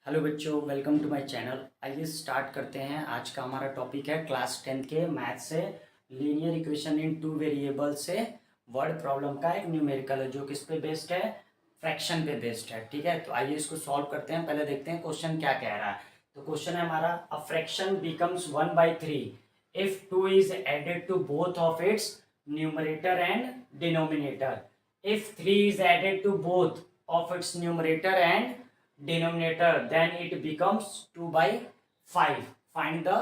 Hello बच्चों, welcome to my channel. आइए start करते हैं। आज का हमारा टॉपिक है क्लास 10th के मैथ से linear equation in two variable से वर्ड प्रॉब्लम का एक न्यूमेरिकल है जो किस पे बेस्ड है, फ्रैक्शन पे बेस्ड है। ठीक है, तो आइए इसको सॉल्व करते हैं। पहले देखते हैं क्वेश्चन क्या कह रहा है। तो क्वेश्चन है हमारा, a fraction becomes 1/3 if 2 is added to both of its numerator and denominator, if 3 is added to both of its numerator and denominator then it becomes 2/5, find the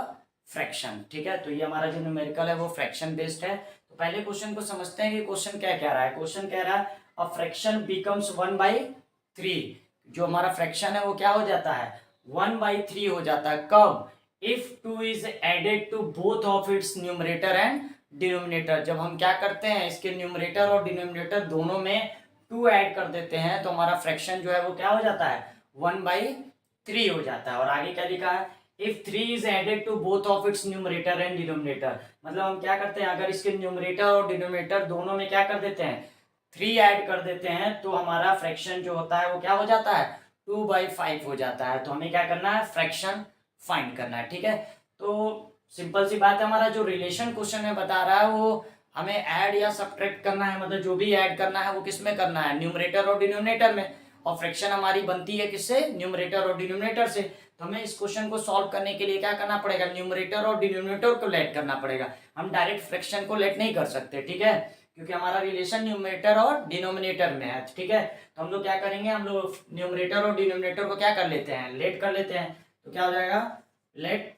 fraction। ठीक है, तो ये हमारा जो न्यूमेरिकल है वो फ्रैक्शन बेस्ड है। तो पहले क्वेश्चन को समझते हैं कि क्वेश्चन क्या कह रहा है। क्वेश्चन कह रहा है अ फ्रैक्शन बिकम्स 1/3, जो हमारा फ्रैक्शन है वो क्या हो जाता है, 1/3 हो जाता है। कब? If 2 is added to both of its numerator and denominator, जब हम क्या करते हैं इसके न्यूमरेटर और डिनोमिनेटर दोनों में 2 ऐड कर देते हैं तो हमारा फ्रैक्शन जो है वो क्या हो जाता है, 1/3 हो जाता है। और आगे क्या लिखा है, if 3 is added to both of its numerator and denominator, मतलब हम क्या करते हैं अगर इसके न्यूमरेटर और डिनोमिनेटर दोनों में क्या कर देते हैं, 3 ऐड कर देते हैं तो हमारा फ्रैक्शन जो होता है वो क्या हो जाता है, 2/5 हो जाता है। तो हमें क्या करना है, फ्रैक्शन फाइंड करना है। ठीक है, तो सिंपल सी बात है, हमारा जो रिलेशन क्वेश्चन में बता रहा है वो हमें ऐड या सब्ट्रैक्ट करना है, मतलब जो भी ऐड करना है वो किस में करना है, न्यूमरेटर और डिनोमिनेटर में। और फ्रैक्शन हमारी बनती है किससे, न्यूमरेटर और डिनोमिनेटर से। तो हमें इस क्वेश्चन को सॉल्व करने के लिए क्या करना पड़ेगा, न्यूमरेटर और डिनोमिनेटर को लेट करना पड़ेगा। हम डायरेक्ट फ्रैक्शन को लेट नहीं कर सकते। ठीक है, क्योंकि हमारा रिलेशन न्यूमरेटर और डिनोमिनेटर में है। ठीक है, तो हम लोग क्या करेंगे, हम लोग न्यूमरेटर और डिनोमिनेटर को क्या कर लेते हैं, लेट कर लेते हैं। तो क्या हो जाएगा, let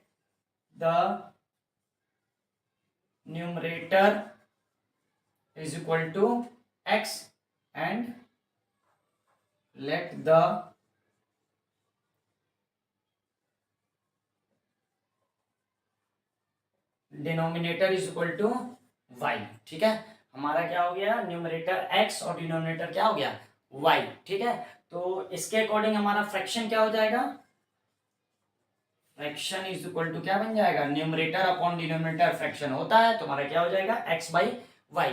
the numerator is equal to x and let the denominator is equal to y। ठीक है, हमारा क्या हो गया, न्यूमरेटर x और डिनोमिनेटर क्या हो गया, y। ठीक है, तो इसके अकॉर्डिंग हमारा फ्रैक्शन क्या हो जाएगा, फ्रैक्शन इज इक्वल टू क्या बन जाएगा, न्यूमरेटर अपॉन डिनोमिनेटर फ्रैक्शन होता है तो हमारा क्या हो जाएगा, x/y।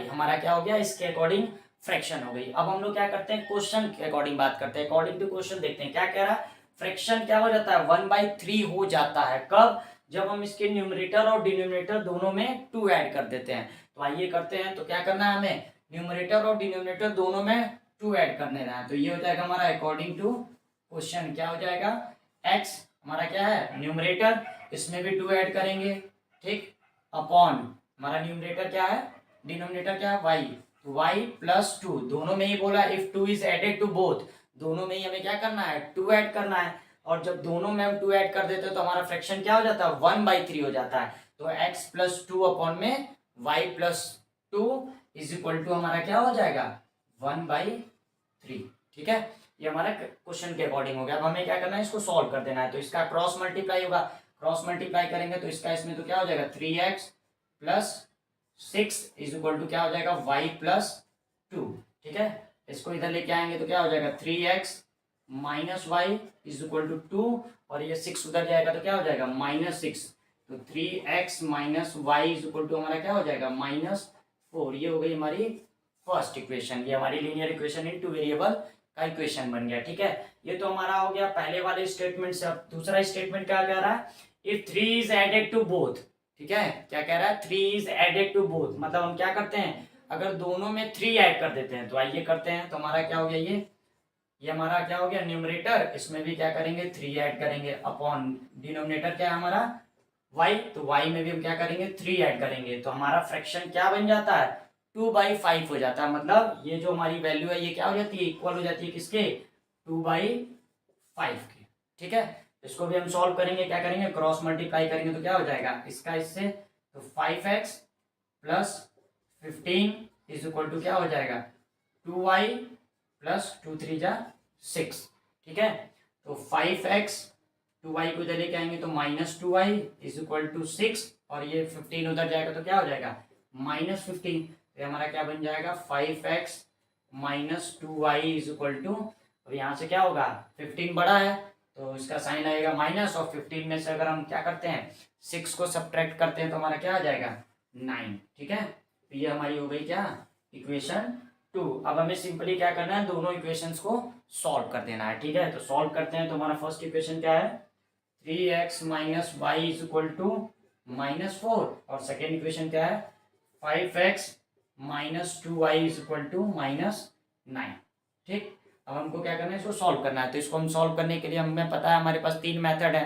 हमारा क्या हो गया, इसके अकॉर्डिंग फ्रैक्शन हो गई। अब हम लोग क्या करते हैं, क्वेश्चन के अकॉर्डिंग बात करते हैं। अकॉर्डिंग टू क्वेश्चन देखते हैं क्या कह रहा है। फ्रैक्शन क्या हो जाता है, 1/3 हो जाता है। कब? जब हम इसके न्यूमरेटर और डिनोमिनेटर दोनों में 2 ऐड कर देते हैं। तो आइए करते हैं, तो क्या करना है हमें, न्यूमरेटर और डिनोमिनेटर दोनों में 2 ऐड करने हैं। तो ये हो जाएगा हमारा अकॉर्डिंग टू क्वेश्चन क्या हो जाएगा, x हमारा क्या है, न्यूमरेटर, इसमें भी 2 ऐड करेंगे। ठीक, अपॉन हमारा न्यूमरेटर क्या है, डिनोमिनेटर क्या है, y। तो y+2 दोनों में ही बोला, if 2 is added to both, दोनों में ही हमें क्या करना है, 2 ऐड करना है। और जब दोनों में हम 2 ऐड कर देते हैं तो हमारा फ्रैक्शन क्या हो जाता है, 1/3 हो जाता है। तो x+2 अपॉन में y+2 इज इक्वल टू हमारा क्या हो जाएगा, 1/3। ठीक है, ये हमारा क्वेश्चन के अकॉर्डिंग हो गया। अब हमें क्या करना है, इसको सॉल्व कर देना है। तो इसका क्रॉस मल्टीप्लाई होगा, क्रॉस मल्टीप्लाई करेंगे तो इसका इसमें तो क्या हो जाएगा, 3x+6 इज इक्वल टू क्या हो जाएगा, y+2। ठीक है, इसको इधर लेके आएंगे तो क्या हो जाएगा, 3x -y is equal to 2, और ये 6 उधर जाएगा तो क्या हो जाएगा, -6। तो 3x -y is equal to हमारा क्या हो जाएगा, -4। ये हो गई हमारी फर्स्ट इक्वेशन, ये हमारी linear equation in two variable का इक्वेशन बन गया। ठीक है, ये तो हमारा हो गया पहले वाले स्टेटमेंट से। अब दूसरा स्टेटमेंट क्या कह रहा है, if 3 is added to both. ठीक है, क्या कह रहा है, 3 इज एडेड टू बोथ, मतलब हम क्या करते हैं, अगर दोनों में 3 ऐड कर देते हैं। तो आइए करते हैं, तो हमारा क्या हो गया, ये हमारा क्या हो गया, न्यूमरेटर, इसमें भी क्या करेंगे, 3 ऐड करेंगे, अपॉन डिनोमिनेटर क्या है हमारा y, तो y में भी हम क्या करेंगे, 3 ऐड करेंगे। तो हमारा फ्रैक्शन क्या बन जाता है, 2/5 हो जाता है। मतलब ये जो हमारी वैल्यू है ये क्या हो जाती है, इक्वल हो जाती है किसके, 2/5 के। ठीक है, इसको भी हम सॉल्व करेंगे, क्या करेंगे, क्रॉस मल्टीप्लाई करेंगे तो क्या हो जाएगा इसका इससे, तो 5x + 15 इज इक्वल टू क्या हो जाएगा, 2y + 2 3 जा 6। ठीक है, तो 5x 2y को इधर लेके आएंगे तो -2y इज इक्वल टू 6, और ये 15 उधर जाएगा तो क्या हो जाएगा, -15। तो हमारा क्या बन जाएगा, 5x -2y is equal to, और यहाँ से क्या होगा, 15 बड़ा है तो इसका साइन आएगा माइनस, और 15 में से अगर हम क्या करते हैं, 6 को सब्ट्रैक्ट करते हैं तो हमारा क्या आ जाएगा, 9। ठीक है, तो ये हमारी हो गई क्या, इक्वेशन 2। अब हमें सिंपली क्या करना है, दोनों इक्वेशंस को सॉल्व कर देना है। ठीक है, तो सॉल्व करते हैं। तो हमारा फर्स्ट इक्वेशन क्या है, 3x minus Y is equal to -4, और सेकेंड इक्वेशन क्या है, 5x minus 2y is equal to -9। ठीक, अब हमको क्या करना है, इसको सॉल्व करना है। तो इसको हम सॉल्व करने के लिए हमें पता है हमारे पास 3 मेथड है,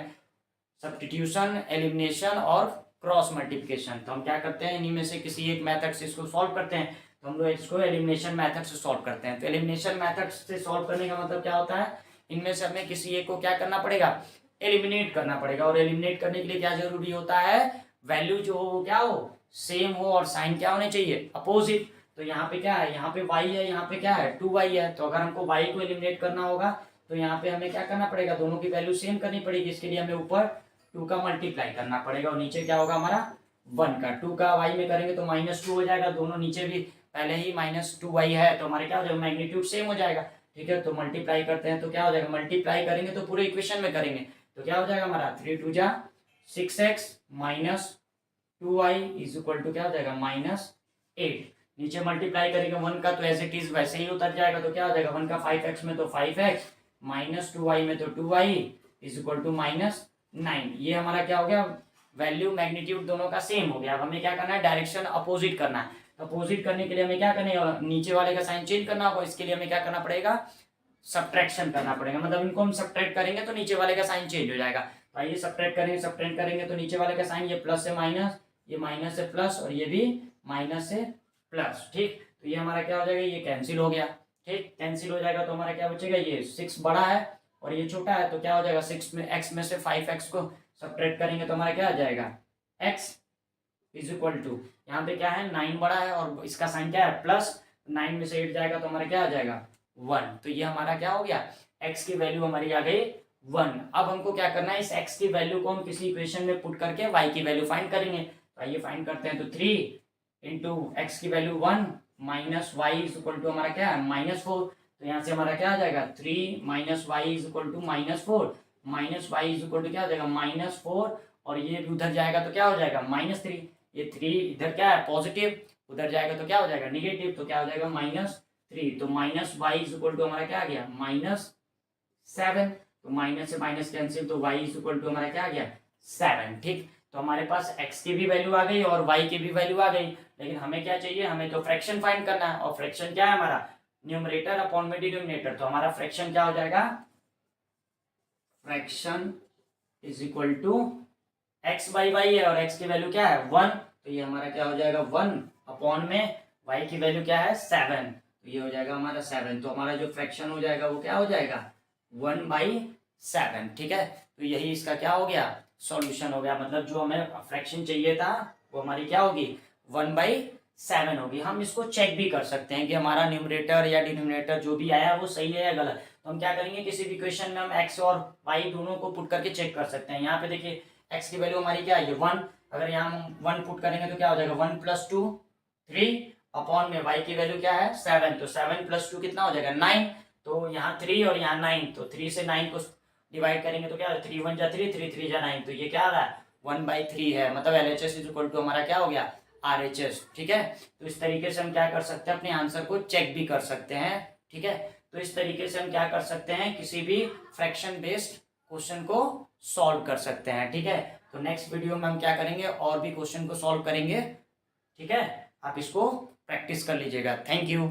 सब्स्टिट्यूशन, एलिमिनेशन और क्रॉस मल्टीप्लिकेशन। तो हम क्या करते हैं, इन्हीं में से किसी एक मेथड से इसको सॉल्व करते हैं। तो हम लोग इसको एलिमिनेशन मेथड से सॉल्व करते हैं। तो एलिमिनेशन मेथड से सॉल्व करने का मतलब क्या होता है, इनमें से हमें किसी एक को क्या करना पड़ेगा, एलिमिनेट करना पड़ेगा। और एलिमिनेट करने के लिए क्या जरूरी होता है, वैल्यू जो हो क्या हो, सेम हो, और साइन क्या होने चाहिए, अपोजिट। तो यहाँ पे क्या है, यहाँ पे y है, यहाँ पे क्या है, 2y है। तो अगर हमको y को एलिमिनेट करना होगा तो यहाँ पे हमें क्या करना पड़ेगा, दोनों की वैल्यू सेम करनी पड़ेगी। इसके लिए हमें ऊपर 2 का मल्टीप्लाई करना पड़ेगा, और नीचे क्या होगा हमारा 1 का। 2 का y में करेंगे तो -2 हो जाएगा, दोनों नीचे भी पहले ही -2y है, तो हमारे क्या हो जाएगा, मैग्नीट्यूड सेम हो जाएगा। ठीक है, तो मल्टीप्लाई करते हैं तो क्या हो जाएगा, मल्टीप्लाई करेंगे तो पूरे इक्वेशन में करेंगे तो क्या हो जाएगा हमारा 3 2 जा 6x minus 2y is equal to क्या हो जाएगा -8। नीचे मल्टीप्लाई करेंगे 1 का तो एज इट इज वैसे ही उतर जाएगा, तो क्या हो जाएगा 1 का 5x में तो 5x माइनस 2y में तो 2y इज इक्वल टू -9। ये हमारा क्या हो गया, वैल्यू मैग्नीट्यूड दोनों का सेम हो गया। अब हमें क्या करना है, डायरेक्शन अपोजिट करना है। तो अपोजिट करने के लिए हमें क्या करना है, नीचे वाले का साइन चेंज करना होगा। इसके लिए हमें क्या करना पड़ेगा, सब्ट्रैक्शन करना पड़ेगा। मतलब इनको हम सब्ट्रैक्ट करेंगे तो नीचे वाले का साइन चेंज हो जाएगा। तो आइए सब्ट्रैक्ट करेंगे तो नीचे वाले का साइन, ये प्लस से माइनस, ये माइनस से प्लस, और ये भी माइनस से प्लस। ठीक, तो ये हमारा क्या हो जाएगा, ये कैंसिल हो गया। ठीक, कैंसिल हो जाएगा तो हमारा क्या बचेगा, ये 6 बड़ा है और ये छोटा है, तो क्या हो जाएगा 6 में x में से 5x को सब्ट्रैक्ट करेंगे तो हमारा क्या आ जाएगा, x इज इक्वल टू, यहाँ पे क्या है 9 बड़ा है और इसका साइन क्या है प्लस, 9 में से 8 जाएगा तो हमारा क्या आ जाएगा 1। तो ये हमारा क्या हो गया, x की वैल्यू हमारी आ गई 1। अब हमको क्या करना है, इस x की वैल्यू को हम किसी इक्वेशन में पुट करके y की वैल्यू फाइंड करेंगे। तो आइए फाइंड करते हैं। तो 3 इंटू एक्स की value 1 minus Y is equal to हमारा क्या है -4। तो यहाँ से हमारा क्या आ जाएगा 3 minus Y is equal to -4, minus Y is equal to क्या आ जाएगा -4, और ये भी उधर जाएगा तो क्या हो जाएगा -3। ये 3 इधर क्या है पॉजिटिव, उधर जाएगा तो क्या हो जाएगा निगेटिव, तो क्या हो जाएगा -3। तो minus Y is equal to हमारा क्या आ गया -7। तो माइनस से माइनस कैंसिल, तो y इज इक्वल टू हमारा क्या आ गया 7। ठीक, तो हमारे पास x की भी वैल्यू आ गई और y की भी वैल्यू आ गई, लेकिन हमें क्या चाहिए, हमें तो फ्रैक्शन फाइंड करना है। और फ्रैक्शन क्या है हमारा, न्यूमरेटर अपॉन में डिनोमिनेटर। तो हमारा फ्रैक्शन क्या हो जाएगा, fraction is equal to x by y है और x की वैल्यू क्या है 1, तो ये हमारा क्या हो जाएगा 1 अपॉन में y की वैल्यू क्या है 7, तो ये हो जाएगा हमारा 7। तो हमारा जो फ्रैक्शन हो जाएगा वो क्या हो जाएगा 1/7। ठीक है, तो यही इसका क्या हो गया, सॉल्यूशन हो गया। मतलब जो हमें फ्रैक्शन चाहिए था वो हमारी क्या होगी 1/7 होगी। हम इसको चेक भी कर सकते हैं कि हमारा न्यूमरेटर या डिनोमिनेटर जो भी आया वो सही है या गलत। तो हम क्या करेंगे, किसी भी इक्वेशन में हम x और y दोनों को पुट करके चेक कर सकते हैं। यहाँ पे देखिए x की वैल्यू हमारी क्या है 1, अगर यहाँ हम 1 पुट करेंगे तो क्या हो जाएगा 1 + 2 3 अपॉन में y की वैल्यू क्या है 7, तो 7 + 2 कितना हो जाएगा 9। तो यहाँ 3 और यहाँ 9, तो 3 से 9 को डिवाइड करेंगे तो क्या है 3 1 जा 3, 3 3 जा 9, तो ये क्या आ रहा है 1/3 है। मतलब LHS इज इक्वल टू हमारा क्या हो गया RHS। ठीक है, तो इस तरीके से हम क्या कर सकते हैं, अपने आंसर को चेक भी कर सकते हैं। ठीक है, तो इस तरीके से हम क्या कर सकते हैं, किसी भी फ्रैक्शन बेस्ड क्वेश्चन को सॉल्व कर सकते हैं। ठीक है, तो नेक्स्ट वीडियो में हम क्या करेंगे, और भी क्वेश्चन को सॉल्व करेंगे। ठीक है, आप इसको प्रैक्टिस कर लीजिएगा। Thank you.